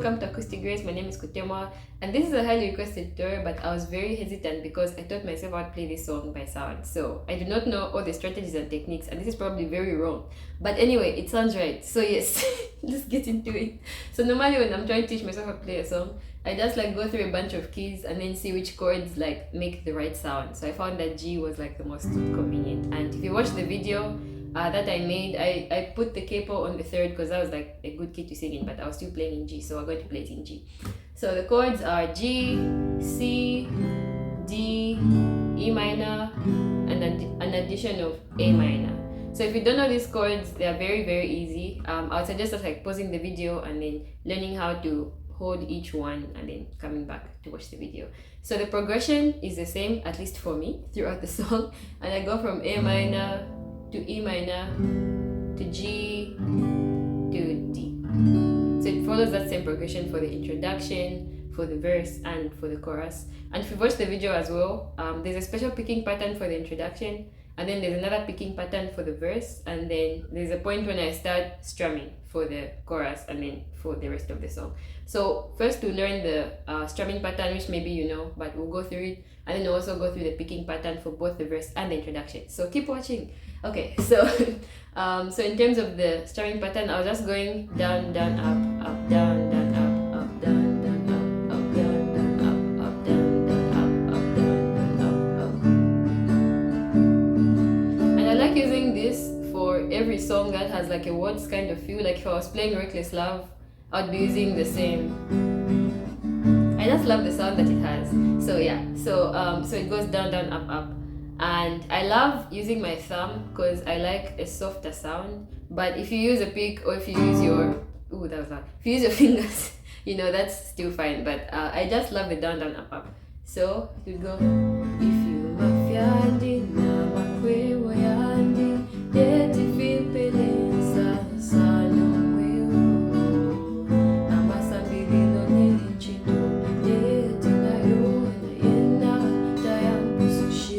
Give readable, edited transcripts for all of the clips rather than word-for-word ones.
welcome to Acoustic Grace. My name is Kutemwa, and this is a highly requested tutorial, but I was very hesitant because I taught myself how to play this song by sound. So I do not know all the strategies and techniques, and this is probably very wrong. But anyway, it sounds right. So yes, let's get into it. So normally when I'm trying to teach myself how to play a song, I just like go through a bunch of keys and then see which chords like make the right sound. So I found that G was like the most convenient. And if you watch the video that I made, I put the capo on the third because that was like a good key to sing in, but I was still playing in G, so I'm going to play it in G. So the chords are G, C, D, E minor, and an addition of A minor. So if you don't know these chords, they are very, very easy. I would suggest just like pausing the video and then learning how to hold each one and then coming back to watch the video. So the progression is the same, at least for me, throughout the song. And I go from A minor to E minor to G to D. So it follows that same progression for the introduction, for the verse, and for the chorus. And if you watch the video as well, there's a special picking pattern for the introduction, and then there's another picking pattern for the verse, and then there's a point when I start strumming for the chorus and then for the rest of the song. So first to learn the strumming pattern, which maybe you know, but we'll go through it, and then we'll also go through the picking pattern for both the verse and the introduction. So keep watching. Okay, so so in terms of the strumming pattern, I was just going down, down, up, up, down, down, up, down, down, up, down, down, up, down, down, up, down, down, up. And I like using this for every song that has like a words kind of feel. Like if I was playing Reckless Love, I'd be using the same. I just love the sound that it has. So yeah, so it goes down, down, up, up. And I love using my thumb because I like a softer sound. But if you use a pick or if you use your that was loud. If you use your fingers, you know, that's still fine. But I just love the down, down, up, up. So if you go, if you mafia na makwewo yandi Teti Njikale sana wewe amasambilo nilichito Teti nayo na yena tayambu sushi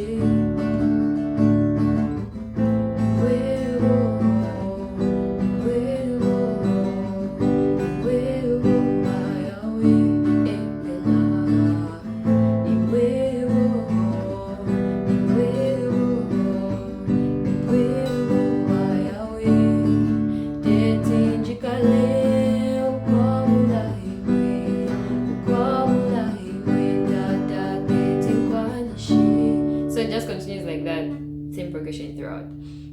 progression throughout.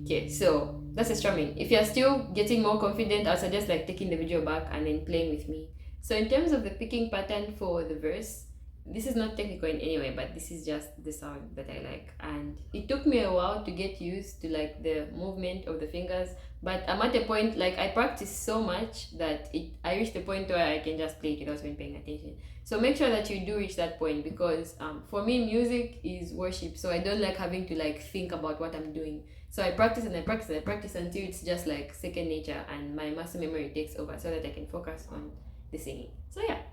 Okay, so that's the strumming. If you're still getting more confident, I suggest like taking the video back and then playing with me. So in terms of the picking pattern for the verse, this is not technical in any way, but this is just the sound that I like. And it took me a while to get used to like the movement of the fingers, but I'm at a point like I practice so much that I reached the point where I can just play it without even paying attention. So make sure that you do reach that point because for me music is worship, so I don't like having to like think about what I'm doing. So I practice and I practice and I practice until it's just like second nature and my muscle memory takes over so that I can focus on the singing. So yeah,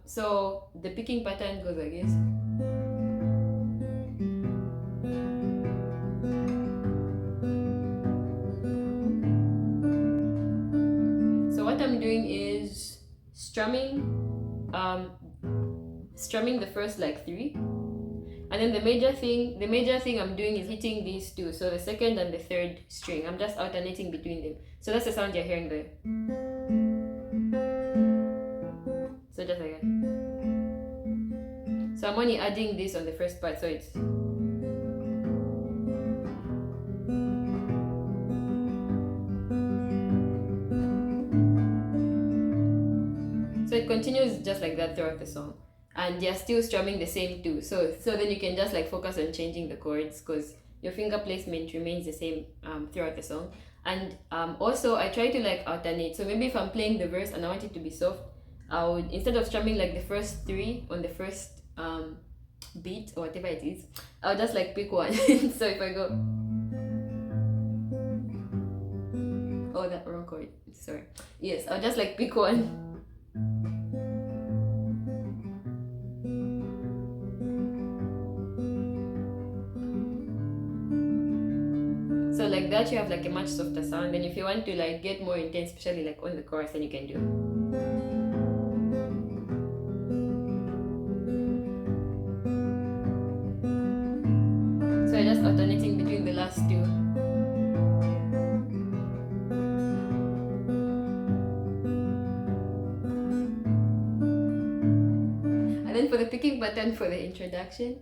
so the picking pattern goes like this. So what I'm doing is strumming the first like three, and then the major thing I'm doing is hitting these two, so the second and the third string. I'm just alternating between them. So that's the sound you're hearing there. So just like that. So I'm only adding this on the first part, so it's so it continues just like that throughout the song, and you're still strumming the same two. So then you can just like focus on changing the chords because your finger placement remains the same throughout the song. And also I try to like alternate. So maybe if I'm playing the verse and I want it to be soft, I would, instead of strumming like the first three on the first beat or whatever it is, I'll just like pick one. So if I go, oh, that wrong chord, sorry. Yes, I'll just like pick one. So like that you have like a much softer sound. And if you want to like get more intense, especially like on the chorus, then you can do alternating between the last two. And then for the picking pattern for the introduction,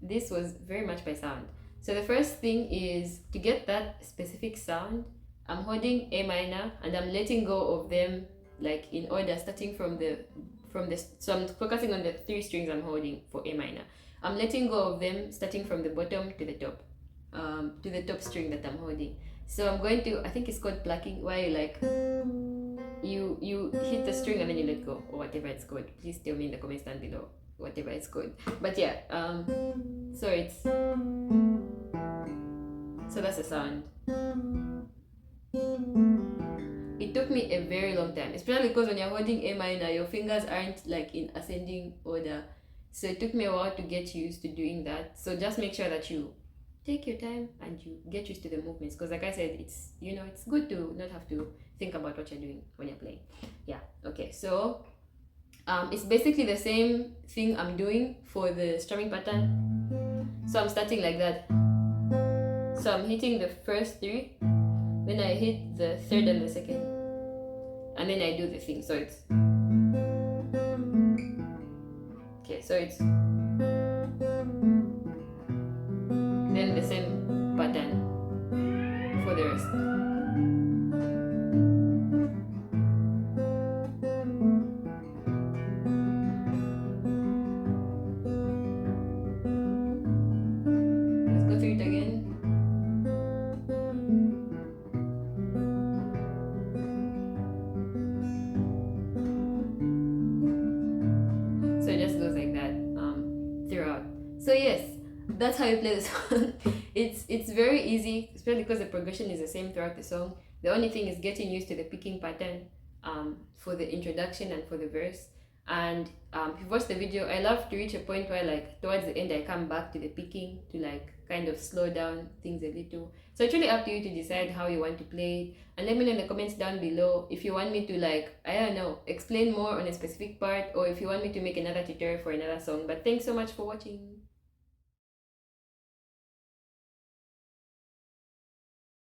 this was very much by sound. So the first thing is to get that specific sound, I'm holding A minor and I'm letting go of them like in order, starting from the so I'm focusing on the 3 strings I'm holding for A minor. I'm letting go of them starting from the bottom to the top string that I'm holding. So I'm going to, I think it's called plucking, where you like you hit the string and then you let go, or whatever it's called. Please tell me in the comments down below whatever it's called. But yeah, so it's, so that's the sound. It took me a very long time, especially because when you're holding A minor, your fingers aren't like in ascending order. So it took me a while to get used to doing that. So just make sure that you take your time and you get used to the movements, because like I said, it's, you know, it's good to not have to think about what you're doing when you're playing. Yeah, okay, so it's basically the same thing I'm doing for the strumming pattern. So I'm starting like that. So I'm hitting the first 3, then I hit the 3rd and the 2nd, and then I do the thing. So it's, okay, so it's then the same pattern for the rest. Let's go through it again. So it just goes like that throughout. So yes, that's how you play the song. It's very easy, especially because the progression is the same throughout the song. The only thing is getting used to the picking pattern for the introduction and for the verse. And if you watch the video, I love to reach a point where like towards the end I come back to the picking to like kind of slow down things a little. So it's really up to you to decide how you want to play it, and let me know in the comments down below if you want me to, like, I don't know, explain more on a specific part, or if you want me to make another tutorial for another song. But thanks so much for watching.